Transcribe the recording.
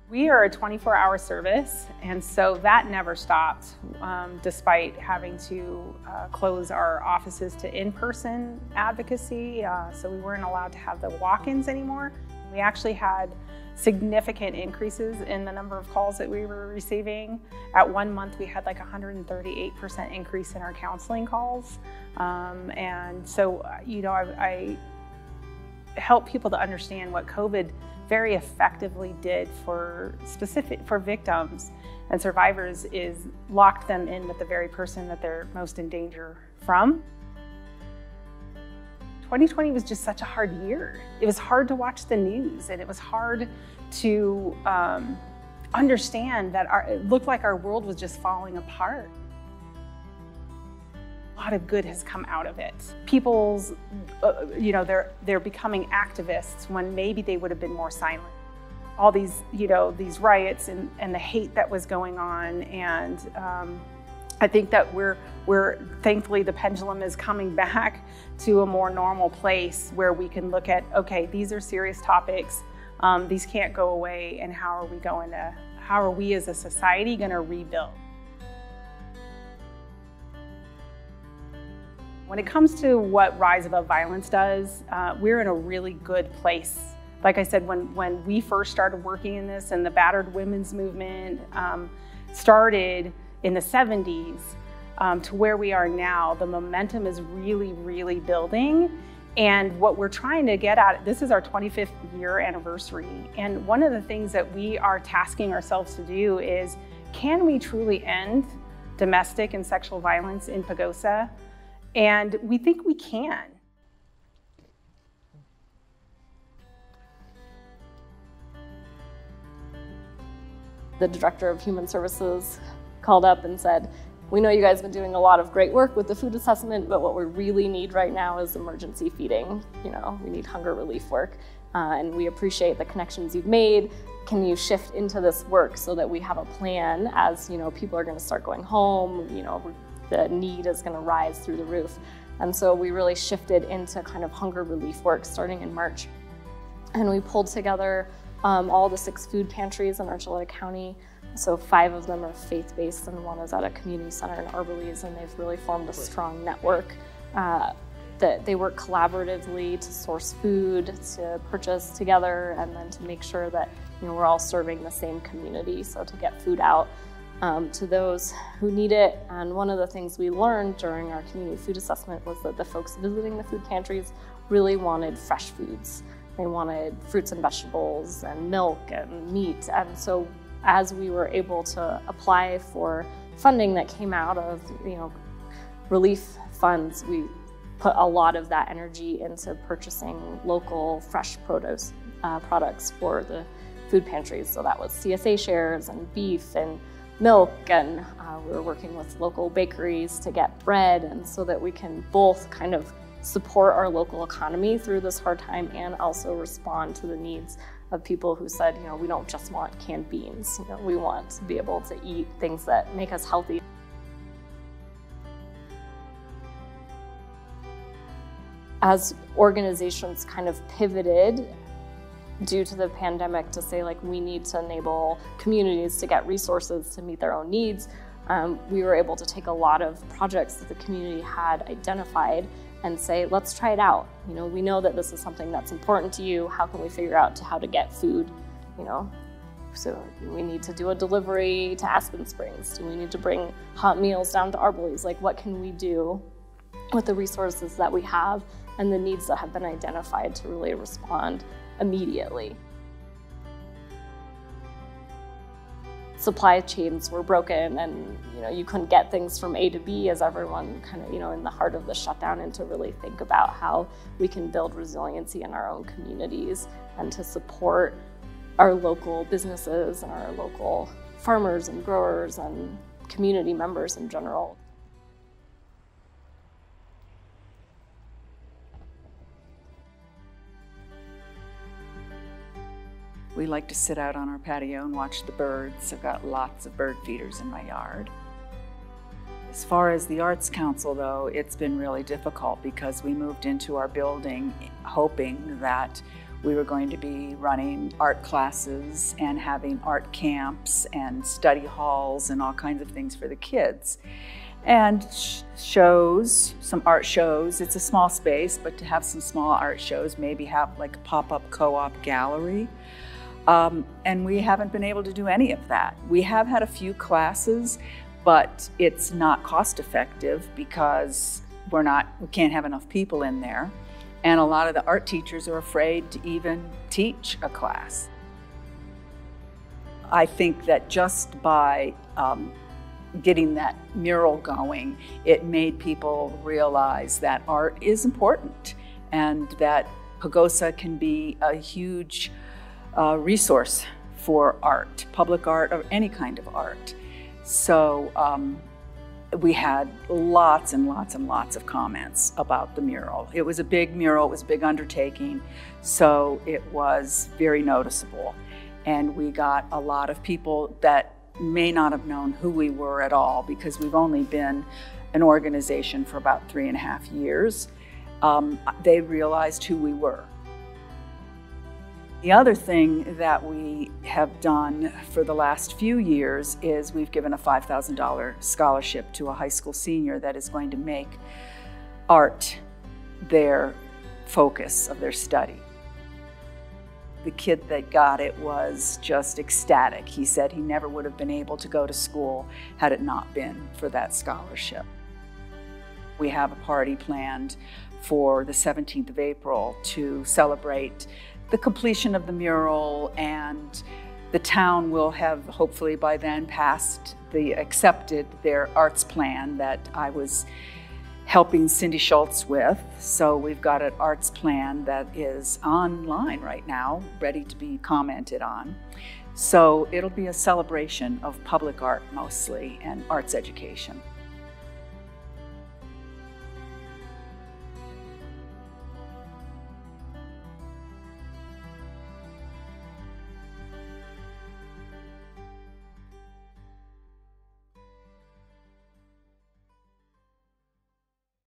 We are a 24-hour service, and so that never stopped, despite having to close our offices to in-person advocacy. So we weren't allowed to have the walk-ins anymore. We actually had significant increases in the number of calls that we were receiving. At 1 month, we had like 138% increase in our counseling calls. And so, I help people to understand what COVID very effectively did for victims and survivors is locked them in with the very person that they're most in danger from. 2020 was just such a hard year. It was hard to watch the news, and it was hard to understand that it looked like our world was just falling apart. A lot of good has come out of it. People's, they're becoming activists when maybe they would have been more silent. All these, these riots and the hate that was going on, and I think that we're thankfully the pendulum is coming back to a more normal place where we can look at, okay, these are serious topics, these can't go away, and how are we as a society going to rebuild? When it comes to what Rise Above Violence does, we're in a really good place. Like I said, when we first started working in this and the battered women's movement started in the 70s to where we are now, the momentum is really, really building. And what we're trying to get at, this is our 25th year anniversary. And one of the things that we are tasking ourselves to do is, can we truly end domestic and sexual violence in Pagosa? And we think we can. The director of Human Services called up and said, we know you guys have been doing a lot of great work with the food assessment, but what we really need right now is emergency feeding. We need hunger relief work, and we appreciate the connections you've made. Can you shift into this work so that we have a plan as people are going to start going home, the need is going to rise through the roof. And so we really shifted into kind of hunger relief work starting in March. And we pulled together all the 6 food pantries in Archuleta County. So 5 of them are faith-based and 1 is at a community center in Arborles, and they've really formed a strong network that they work collaboratively to source food, to purchase together, and then to make sure that we're all serving the same community, so to get food out to those who need it. And one of the things we learned during our community food assessment was that the folks visiting the food pantries really wanted fresh foods. They wanted fruits and vegetables and milk and meat. And so as we were able to apply for funding that came out of relief funds, we put a lot of that energy into purchasing local fresh produce products for the food pantries. So that was CSA shares and beef and milk, and we were working with local bakeries to get bread, and so that we can both kind of support our local economy through this hard time and also respond to the needs of people who said, we don't just want canned beans, we want to be able to eat things that make us healthy. As organizations kind of pivoted due to the pandemic to say, we need to enable communities to get resources to meet their own needs, we were able to take a lot of projects that the community had identified and say, let's try it out. We know that this is something that's important to you. How can we figure out how to get food? So we need to do a delivery to Aspen Springs. Do we need to bring hot meals down to Arborles? What can we do with the resources that we have and the needs that have been identified to really respond immediately? Supply chains were broken, and you couldn't get things from A to B as everyone kind of in the heart of the shutdown, and to really think about how we can build resiliency in our own communities and to support our local businesses and our local farmers and growers and community members in general. We like to sit out on our patio and watch the birds. I've got lots of bird feeders in my yard. As far as the Arts Council, though, it's been really difficult because we moved into our building hoping that We were going to be running art classes and having art camps and study halls and all kinds of things for the kids. And shows, some art shows. It's a small space, but to have some small art shows, maybe have like a pop-up co-op gallery. And we haven't been able to do any of that. We have had a few classes, but it's not cost effective because we can't have enough people in there. And a lot of the art teachers are afraid to even teach a class. I think that just by getting that mural going, it made people realize that art is important and that Pagosa can be a huge resource for art, public art or any kind of art. So we had lots and lots and lots of comments about the mural. It was a big mural, it was a big undertaking, so it was very noticeable. And we got a lot of people that may not have known who we were at all because we've only been an organization for about 3.5 years. They realized who we were. The other thing that we have done for the last few years is we've given a $5,000 scholarship to a high school senior that is going to make art their focus of their study. The kid that got it was just ecstatic. He said he never would have been able to go to school had it not been for that scholarship. We have a party planned for the 17th of April to celebrate the completion of the mural, and the town will have hopefully by then accepted their arts plan that I was helping Cindy Schultz with. So we've got an arts plan that is online right now, ready to be commented on. So it'll be a celebration of public art mostly and arts education.